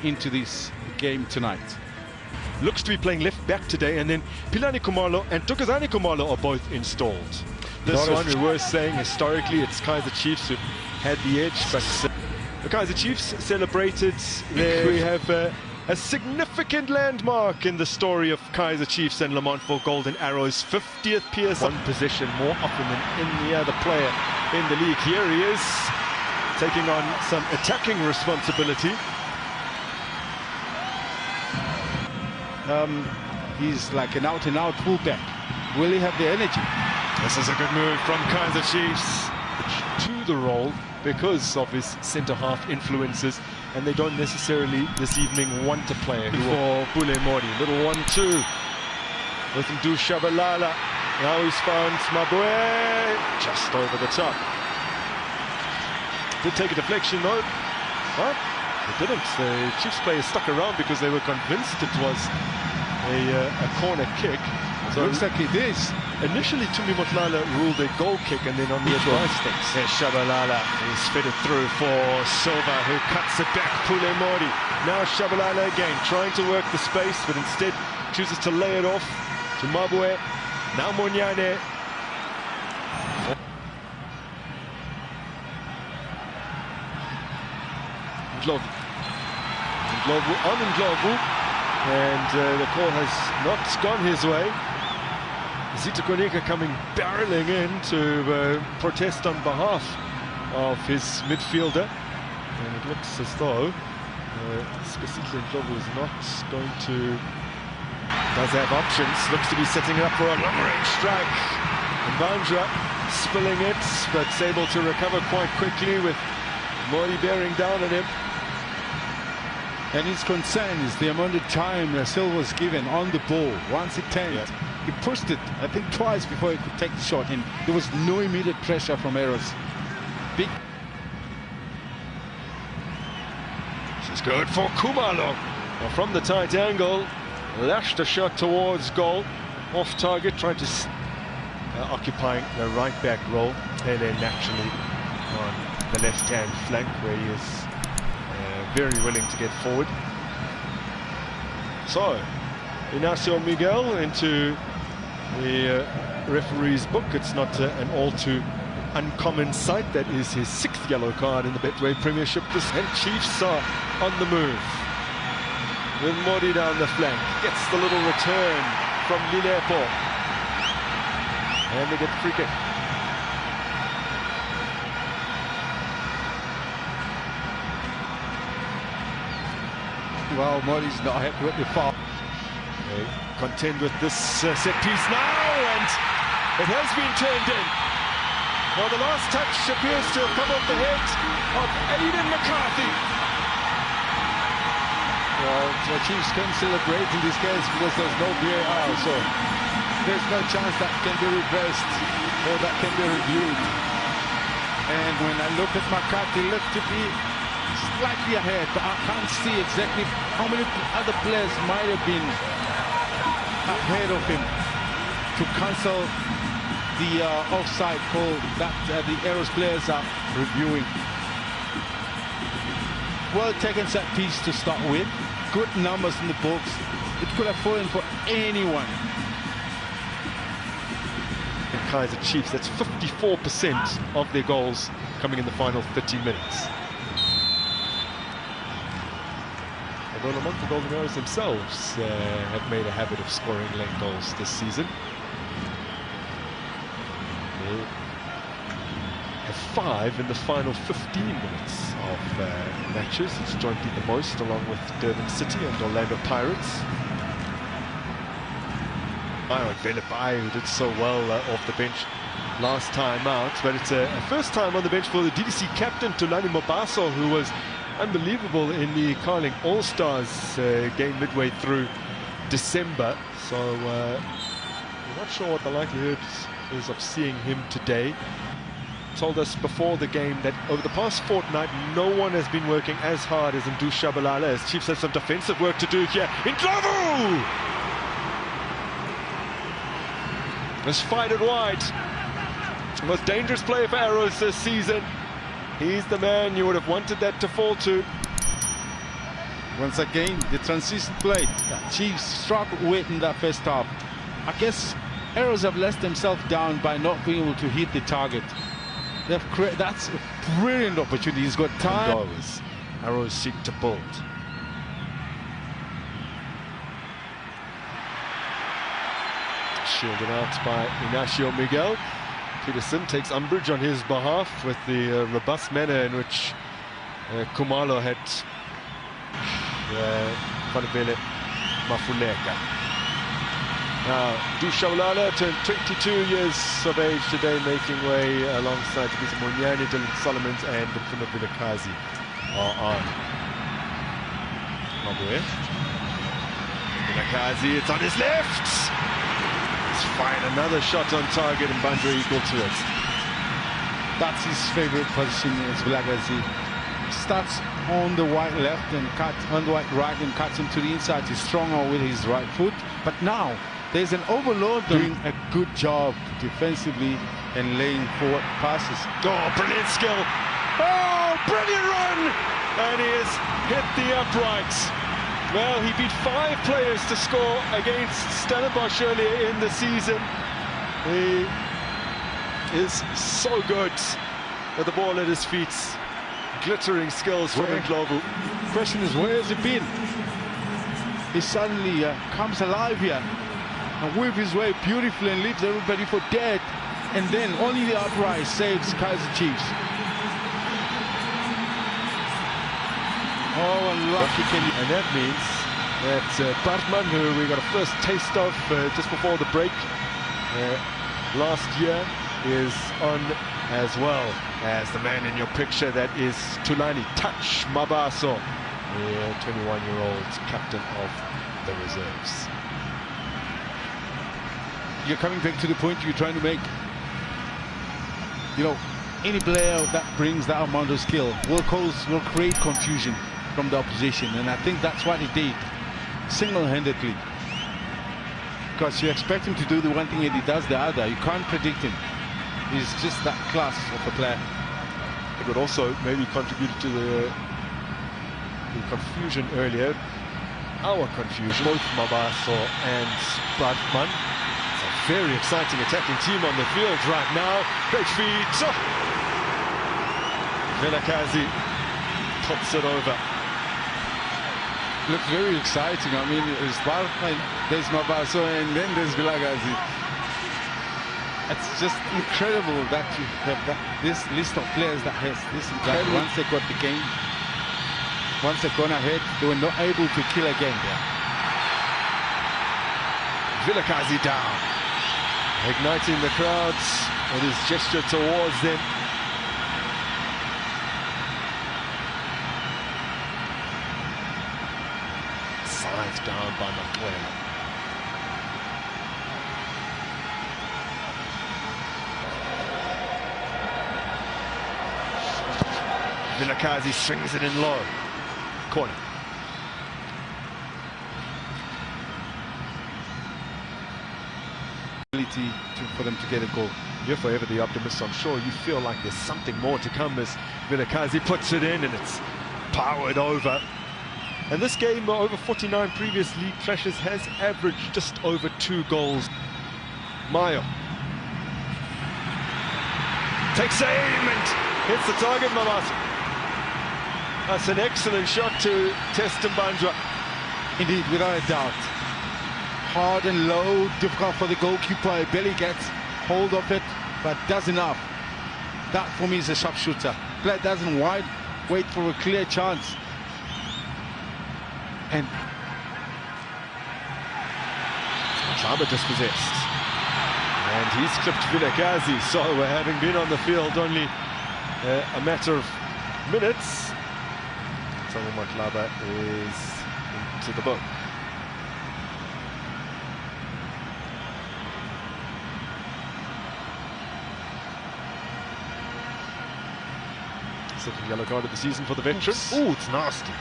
into this game tonight. Looks to be playing left back today, and then Pilani Kumalo and Tukazani Kumalo are both installed. This one we were saying historically it's Kaizer Chiefs who had the edge, but the Kaizer Chiefs celebrated. There we have a significant landmark in the story of Kaizer Chiefs and Lamont for Golden Arrows. 50th PS one possession more often than any other player in the league. Here he is taking on some attacking responsibility. He's like an out-and-out fullback. Will he have the energy? This is a good move from Kaizer Chiefs to the role because of his centre-half influences, and they don't necessarily this evening want to play for Pule Mori. Little 1-2 with Ndu Shabalala. Now he's found Mabue just over the top. Did take a deflection though, but they didn't. The Chiefs players stuck around because they were convinced it was a corner kick. So looks like it is. Initially, Tumi Motlala ruled a goal kick, and then on the advice, Shabalala is fitted through for Silva, who cuts it back. Pule Mori. Now Shabalala again, trying to work the space, but instead chooses to lay it off to Mabue. Now Monyane. Ndlovu on Ndlovu, and the call has not gone his way. Zita Konika coming barreling in to protest on behalf of his midfielder, and it looks as though specifically Ndlovu is not going to, does have options, looks to be setting it up for a long-range strike. Mbandra spilling it, but able to recover quite quickly with Mori bearing down on him. And his concern is the amount of time that Silva was given on the ball. Once it turned, he pushed it, I think, twice before he could take the shot, and there was no immediate pressure from Arrows. Big. This is good for Kumalo. Now from the tight angle, lashed a shot towards goal, off target, trying to occupying the right back role, and then naturally on the left hand flank where he is very willing to get forward. So, Inacio Miguel into the referee's book. It's not an all too uncommon sight. That is his 6th yellow card in the Betway Premiership. And Chiefs are on the move. With Modi down the flank, gets the little return from Lilepo. And they get the free kick. Well, Modi's not happy with the foul. They contend with this set piece now, and it has been turned in. Well, the last touch appears to have come off the head of Aidan McCarthy. Well, the Chiefs can celebrate in this case because there's no VAR, so there's no chance that can be reversed or that can be reviewed. And when I look at McCarthy, look to be slightly ahead, but I can't see exactly how many other players might have been ahead of him to cancel the offside call that the Arrows players are reviewing. Well taken set piece to start with, good numbers in the box. It could have fallen for anyone. And Kaizer Chiefs, that's 54% of their goals coming in the final 30 minutes. Although Lamont the Golden Arrows themselves have made a habit of scoring late goals this season. They have 5 in the final 15 minutes of matches. It's jointly the most, along with Durban City and Orlando Pirates. Velabai, who did so well off the bench last time out, but it's a first time on the bench for the DDC captain, Tulani Mobaso, who was unbelievable in the Carling All-Stars game midway through December. So we're not sure what the likelihood is of seeing him today. Told us before the game that over the past fortnight no one has been working as hard as Ndu Shabalala, as Chiefs have some defensive work to do here. Ndlovu has fired it wide. Most dangerous player for Arrows this season. He's the man you would have wanted that to fall to. Once again, the transition play that Chiefs struggled with in that first half. I guess Arrows have let themselves down by not being able to hit the target. That's a brilliant opportunity. He's got time. Arrows seek to build. Shielded out by Ignacio Miguel. Peterson takes umbrage on his behalf with the robust manner in which Kumalo had Fanavele Mafuleka. Now, Dushaulala turned 22 years of age today, making way alongside Tabitha Munyani, Dylan Solomons and Mfuno Vilakazi are on. Mabue. Vilakazi, it's on his left! Let's find another shot on target and Bandra equal to it. That's his favorite position, is Vilakazi. Starts on the white left and cuts on the white right and cuts him to the inside. He's stronger with his right foot, but now there's an overload doing a good job defensively and laying forward passes. Oh, brilliant skill! Oh, brilliant run! And he has hit the uprights. Well, he beat 5 players to score against Stellenbosch earlier in the season. He is so good with the ball at his feet. Glittering skills from Ndlovu. The question is, where has he been? He suddenly comes alive here and weaves his way beautifully and leaves everybody for dead. And then only the upright saves Kaizer Chiefs. Oh, unlucky. And that means that Bartman, who we got a first taste of just before the break last year, is on as well as the man in your picture, that is Tulani Touch Mabaso, the 21-year-old captain of the reserves. You're coming back to the point you're trying to make. You know, any player that brings that amount of skill will create confusion from the opposition, and I think that's what he did single-handedly, because you expect him to do the one thing and he does the other. You can't predict him. He's just that class of a player. It would also maybe contribute to the confusion earlier. Our confusion, both Mabaso and Bartman. It's a very exciting attacking team on the field right now. Great feed. Oh. Vilakazi puts it over. Looks very exciting. I mean, there's Bartman, there's Mabaso, and then there's Vilakazi. It's just incredible that you have this list of players that has this. That once they got the game, once they've gone ahead, they were not able to kill again. Vilakazi down, igniting the crowds with his gesture towards them. Scythe down by Makwela. Vilakazi swings it in low. Corner. For them to get a goal. You're forever the optimist. I'm sure you feel like there's something more to come as Vilakazi puts it in and it's powered over. And this game, over 49 previous league clashes, has averaged just over 2 goals. Mayo takes aim and hits the target, Mabaso. That's an excellent shot to test Mbandra. Indeed, without a doubt. Hard and low, difficult for the goalkeeper. Barely gets hold of it, but does enough. That for me is a sharpshooter. Player doesn't wait for a clear chance. And Chaba dispossessed. And he's clipped Vilakazi. So having been on the field only a matter of minutes, Samu Matlaba is into the book. Second yellow card of the season for the veteran. Oh, it's nasty.